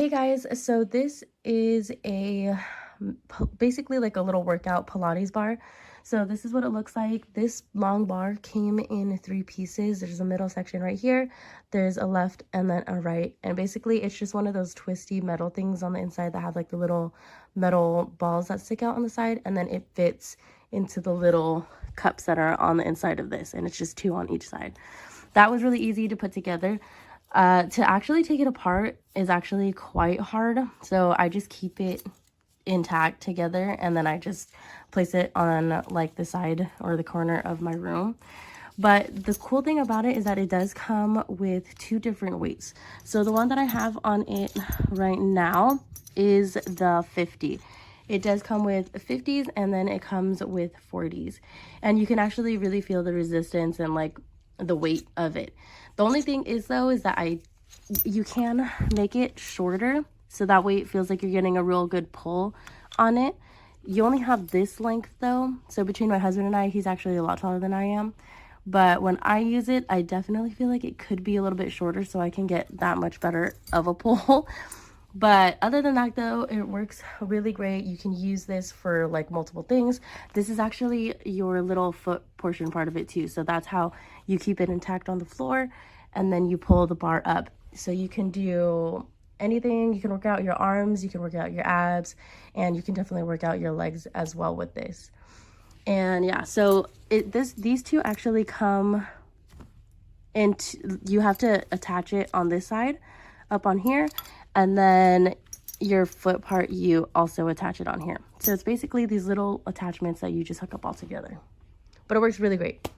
Hey guys, so this is basically like a little workout Pilates bar. So this is what it looks like. This long bar came in 3 pieces. There's a middle section right here. There's a left and then a right. And basically it's just one of those twisty metal things on the inside that have like the little metal balls that stick out on the side. And then it fits into the little cups that are on the inside of this. And it's just 2 on each side. That was really easy to put together. To actually take it apart is actually quite hard. So I just keep it intact together and then I just place it on like the side or the corner of my room. But the cool thing about it is that it does come with 2 different weights. So the one that I have on it right now is the 50. It does come with 50s and then it comes with 40s. And you can actually really feel the resistance and like the weight of it. The only thing is though is that you can make it shorter so that way it feels like you're getting a real good pull on it. You only have this length though, so between my husband and I, he's actually a lot taller than I am, but when I use it I definitely feel like it could be a little bit shorter so I can get that much better of a pull. But other than that though, it works really great. You can use this for like multiple things. This is actually your little foot portion part of it too. So that's how you keep it intact on the floor and then you pull the bar up. So you can do anything. You can work out your arms, you can work out your abs, and you can definitely work out your legs as well with this. And yeah, so these 2 actually come into, you have to attach it on this side up on here, and then your foot part you also attach it on here. So it's basically these little attachments that you just hook up all together, but it works really great.